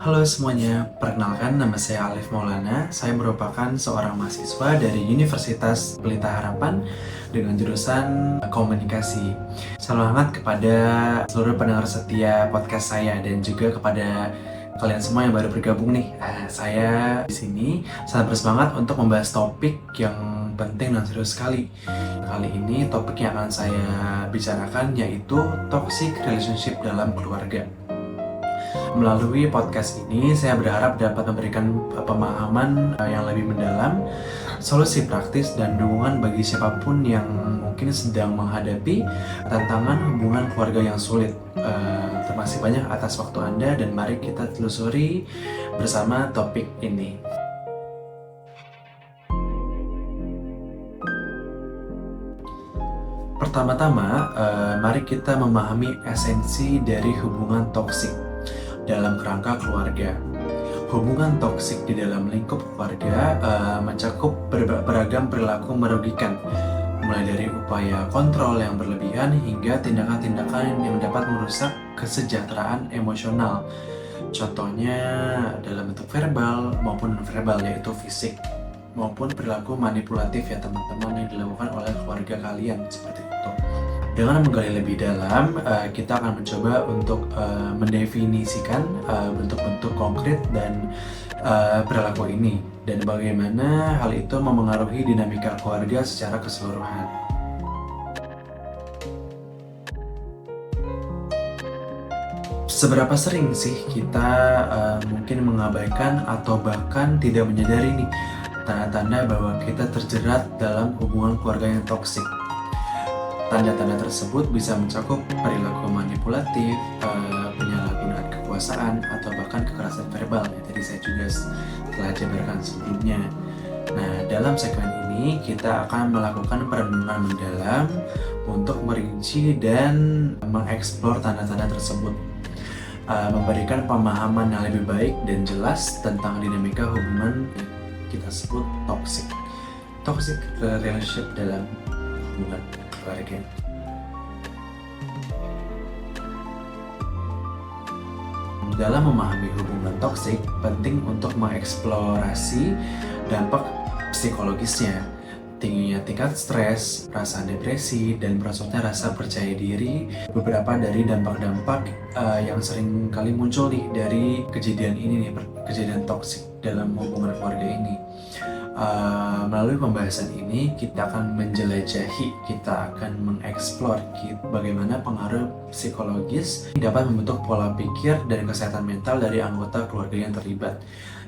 Halo semuanya, perkenalkan nama saya Alif Maulana. Saya merupakan seorang mahasiswa dari Universitas Pelita Harapan dengan jurusan Komunikasi. Salam hangat kepada seluruh pendengar setia podcast saya dan juga kepada kalian semua yang baru bergabung nih. Saya di sini sangat bersemangat untuk membahas topik yang penting dan serius sekali. Kali ini topik yang akan saya bicarakan yaitu toxic relationship dalam keluarga. Melalui podcast ini, saya berharap dapat memberikan pemahaman yang lebih mendalam, solusi praktis, dan dukungan bagi siapapun yang mungkin sedang menghadapi tantangan hubungan keluarga yang sulit. Terima kasih banyak atas waktu Anda, dan mari kita telusuri bersama topik ini. Pertama-tama, mari kita memahami esensi dari hubungan toksik dalam kerangka keluarga. Hubungan toksik di dalam lingkup keluarga mencakup beragam perilaku merugikan, mulai dari upaya kontrol yang berlebihan hingga tindakan-tindakan yang dapat merusak kesejahteraan emosional. Contohnya dalam bentuk verbal maupun non-verbal, yaitu fisik, maupun perilaku manipulatif ya teman-teman yang dilakukan oleh keluarga kalian seperti itu. Dengan menggali lebih dalam, kita akan mencoba untuk mendefinisikan bentuk-bentuk konkret dan perilaku ini, dan bagaimana hal itu memengaruhi dinamika keluarga secara keseluruhan. Seberapa sering sih kita mungkin mengabaikan atau bahkan tidak menyadari nih tanda-tanda bahwa kita terjerat dalam hubungan keluarga yang toksik? Tanda-tanda tersebut bisa mencakup perilaku manipulatif, penyalahgunaan kekuasaan, atau bahkan kekerasan verbal ya, tadi saya juga telah jabarkan sebelumnya. Nah, dalam segmen ini kita akan melakukan perenungan mendalam untuk merinci dan mengeksplor tanda-tanda tersebut, memberikan pemahaman yang lebih baik dan jelas tentang dinamika hubungan yang kita sebut toxic relationship dalam hubungan keluarga. Dalam memahami hubungan toksik, penting untuk mengeksplorasi dampak psikologisnya. Tingginya tingkat stres, perasaan depresi, dan merosotnya rasa percaya diri, beberapa dari dampak-dampak yang sering kali muncul nih dari kejadian ini nih, kejadian toksik dalam hubungan keluarga ini. Melalui pembahasan ini kita akan menjelajahi, kita akan mengeksplor bagaimana pengaruh psikologis dapat membentuk pola pikir dan kesehatan mental dari anggota keluarga yang terlibat.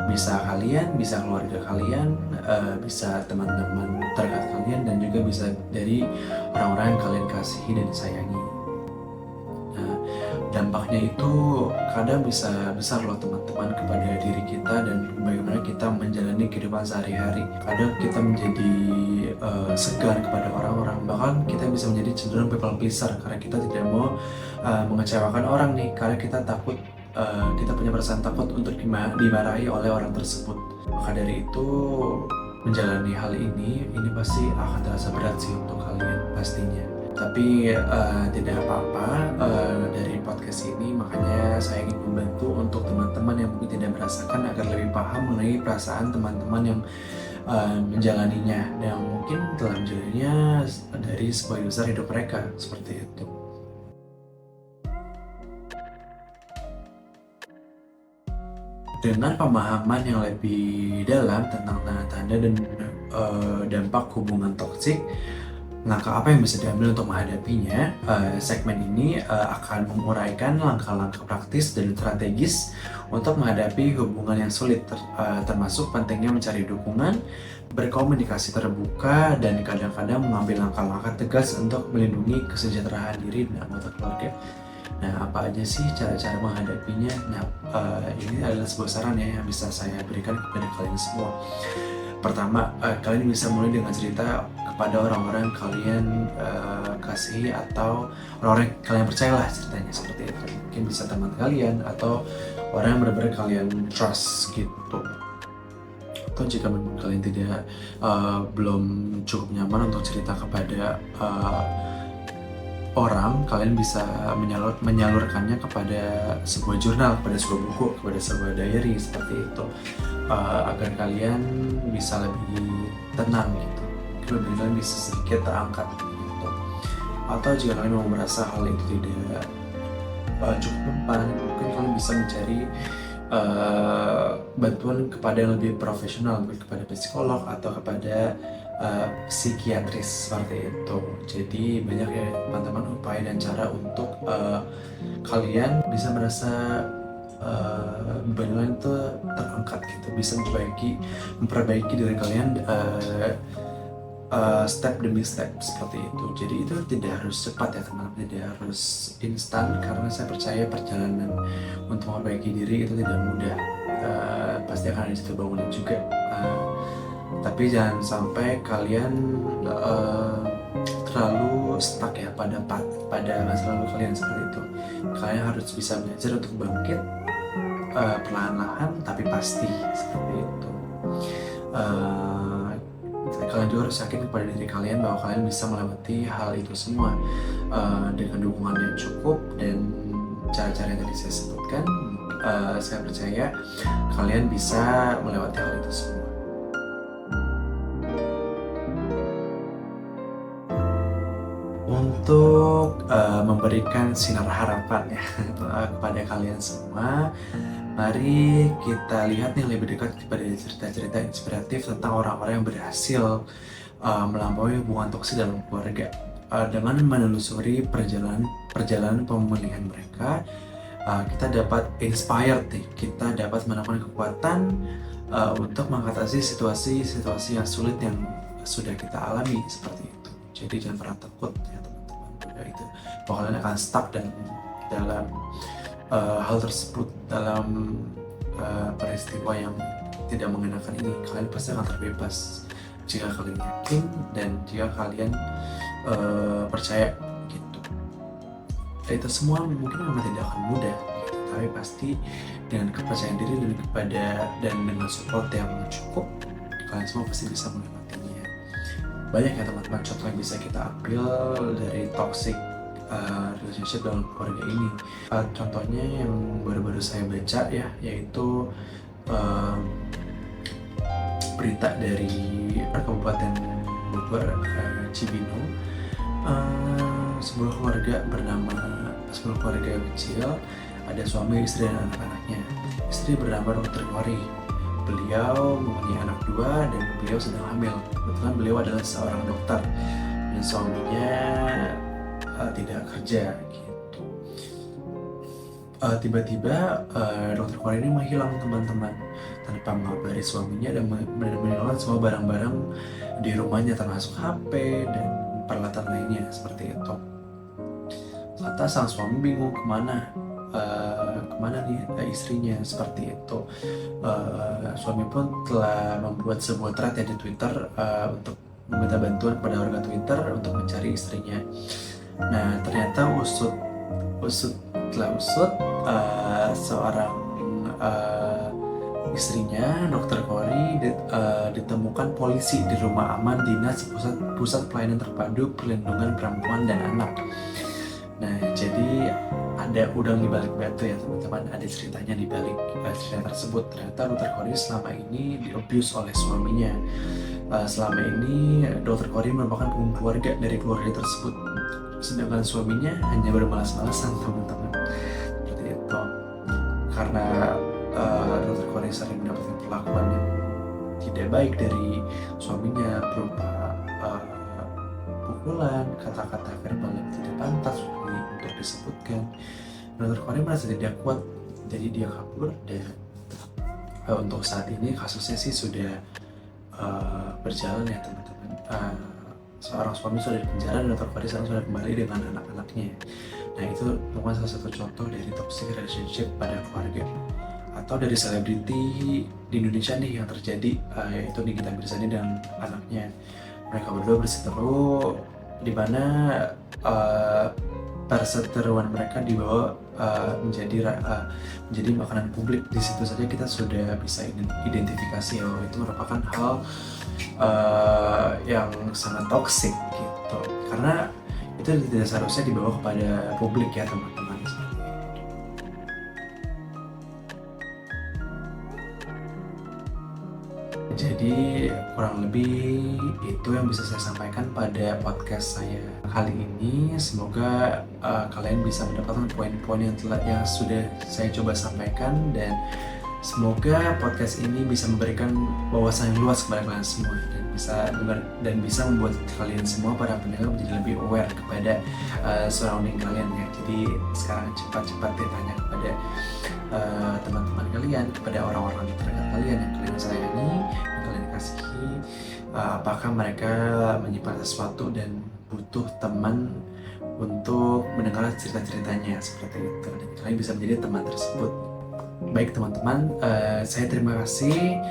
Bisa kalian, bisa keluarga kalian, bisa teman-teman terdekat kalian, dan juga bisa dari orang-orang yang kalian kasihi dan sayangi. Dampaknya itu kadang bisa besar loh teman-teman kepada diri kita dan bagaimana kita menjalani kehidupan sehari-hari. Kadang kita menjadi segan kepada orang-orang, bahkan kita bisa menjadi cenderung people pleaser karena kita tidak mau mengecewakan orang nih, karena kita takut, kita punya perasaan takut untuk dimarahi oleh orang tersebut. Maka dari itu menjalani hal ini pasti akan terasa berat sih untuk kalian pastinya. Tapi tidak apa-apa, dari podcast ini makanya saya ingin membantu untuk teman-teman yang mungkin tidak merasakan agar lebih paham mengenai perasaan teman-teman yang menjalaninya, yang mungkin telah menjalaninya dari sebagian besar hidup mereka, seperti itu. Dengan pemahaman yang lebih dalam tentang tanda-tanda dan dampak hubungan toksik, langkah apa yang bisa diambil untuk menghadapinya? Segmen ini akan menguraikan langkah-langkah praktis dan strategis untuk menghadapi hubungan yang sulit, termasuk pentingnya mencari dukungan, berkomunikasi terbuka, dan kadang-kadang mengambil langkah-langkah tegas untuk melindungi kesejahteraan diri dan anggota keluarga. Nah, apa aja sih cara-cara menghadapinya? Nah, ini adalah sebuah saran ya yang bisa saya berikan kepada kalian semua. Pertama, kalian bisa mulai dengan cerita kepada orang-orang kalian kasihi atau orang-orang kalian percayalah ceritanya seperti itu. Mungkin bisa teman kalian atau orang yang benar-benar kalian trust gitu. Atau jika memang kalian belum cukup nyaman untuk cerita kepada orang, kalian bisa menyalurkannya kepada sebuah jurnal, kepada sebuah buku, kepada sebuah diary seperti itu, agar kalian bisa lebih tenang gitu, kalian bisa sedikit terangkat gitu. Atau jika kalian mau merasa hal itu tidak cukup mempan, mungkin kalian bisa mencari bantuan kepada yang lebih profesional, kepada psikolog atau kepada psikiatris seperti itu. Jadi banyak ya teman-teman upaya dan cara untuk kalian bisa merasa beban kalian itu terangkat gitu, bisa memperbaiki diri kalian step demi step seperti itu. Jadi itu tidak harus cepat ya teman-teman, tidak harus instan, karena saya percaya perjalanan untuk memperbaiki diri itu tidak mudah. Pasti akan ada jatuh bangunan juga, tapi jangan sampai kalian terlalu stuck ya pada masa lalu kalian seperti itu. Kalian harus bisa belajar untuk bangkit perlahan-lahan tapi pasti seperti itu. Kalian juga harus yakin kepada diri kalian bahwa kalian bisa melewati hal itu semua dengan dukungan yang cukup dan cara-cara yang tadi saya sebutkan. Saya percaya kalian bisa melewati hal itu semua. Untuk memberikan sinar harapan ya kepada kalian semua, mari kita lihat nih lebih dekat kepada cerita-cerita inspiratif tentang orang-orang yang berhasil melampaui hubungan toksik dalam keluarga. Dengan menelusuri perjalanan pemulihan mereka, kita dapat inspired nih, kita dapat menemukan kekuatan untuk mengatasi situasi-situasi yang sulit yang sudah kita alami seperti itu. Jadi jangan pernah takut ya teman-teman itu, bahwa kalian akan stuck dalam hal tersebut, dalam peristiwa yang tidak mengenakan ini. Kalian pasti akan terbebas jika kalian yakin dan jika kalian percaya gitu. Dan itu semua mungkin memang tidak akan mudah gitu, tapi pasti dengan kepercayaan diri dan dengan support yang cukup, kalian semua pasti bisa melewatinya. Banyak ya teman-teman contoh yang bisa kita ambil dari toxic relationship dalam keluarga ini. Contohnya yang baru-baru saya baca ya, yaitu berita dari Kabupaten Bogor, Cibinong. Sebuah keluarga yang kecil, ada suami, istri, dan anak-anaknya. Istri bernama Dr. Kori. Beliau mempunyai anak 2 dan beliau sedang hamil. Kebetulan beliau adalah seorang dokter dan suaminya tidak kerja gitu. Tiba-tiba Dr. Kori ini menghilang teman-teman, tanpa mengabari suaminya dan meninggalkan semua barang-barang di rumahnya termasuk HP dan peralatan lainnya seperti itu. Lantas sang suami bingung kemana nih istrinya seperti itu. Suami pun telah membuat sebuah thread ya di Twitter untuk meminta bantuan kepada warga Twitter untuk mencari istrinya. Nah ternyata usut seorang istrinya, Dr. Kori, ditemukan polisi di rumah aman dinas pusat pelayanan terpadu perlindungan perempuan dan anak. Nah jadi ada udang di balik batu ya teman-teman, ada ceritanya di balik cerita tersebut. Ternyata Dr. Kori selama ini di-abuse oleh suaminya. Selama ini Dr. Kori merupakan pembunuh keluarga dari keluarga tersebut, sedangkan suaminya hanya bermalas-malasan teman-teman seperti itu. Karena Dr. Kori sering mendapatkan perlakuan yang tidak baik dari suaminya, berupa pukulan, kata-kata verbal yang tidak pantas untuk disebutkan. Dr. Kori merasa tidak kuat, jadi dia kabur. Dan untuk saat ini kasusnya sih sudah berjalan ya teman-teman. Seorang suami sudah di penjara dan Dr. Kori sekarang sudah kembali dengan anak-anaknya. Nah itu merupakan salah satu contoh dari toxic relationship pada keluarga. Atau dari selebriti di Indonesia nih yang terjadi, yaitu Nikita Mirzani dan anaknya. Mereka berdua berseteru, di mana perseteruan mereka dibawa menjadi makanan publik. Di situ saja kita sudah bisa identifikasi bahwa itu merupakan hal yang sangat toksik gitu. Karena itu tidak seharusnya dibawa kepada publik ya teman-teman. Jadi kurang lebih itu yang bisa saya sampaikan pada podcast saya kali ini. Semoga kalian bisa mendapatkan poin-poin yang sudah saya coba sampaikan, dan semoga podcast ini bisa memberikan wawasan yang luas kepada kalian semua, dan bisa membuat kalian semua para pendengar menjadi lebih aware kepada surrounding kalian ya. Jadi sekarang cepat-cepat ditanya kepada teman-teman kalian, kepada orang-orang terdekat kalian yang kalian sayangi, yang kalian kasihi, apakah mereka menyimpan sesuatu dan butuh teman untuk mendengar cerita-ceritanya seperti itu, dan kalian bisa menjadi teman tersebut. Baik teman-teman, saya terima kasih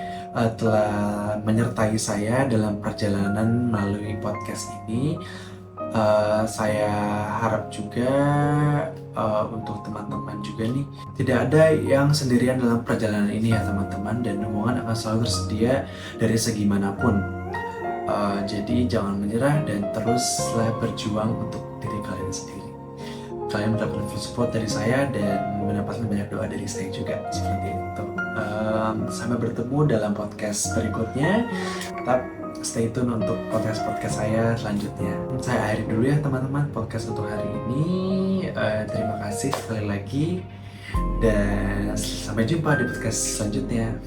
telah menyertai saya dalam perjalanan melalui podcast ini. Saya harap juga untuk teman-teman juga nih, tidak ada yang sendirian dalam perjalanan ini ya teman-teman, dan dukungan akan selalu tersedia dari segi manapun. Jadi jangan menyerah dan teruslah berjuang untuk diri kalian sendiri. Kalian mendapatkan full support dari saya dan mendapatkan banyak doa dari saya juga, seperti itu. Sampai bertemu dalam podcast berikutnya. Tetap stay tune untuk podcast saya selanjutnya. Saya akhiri dulu ya teman-teman podcast untuk hari ini. Terima kasih sekali lagi, dan sampai jumpa di podcast selanjutnya.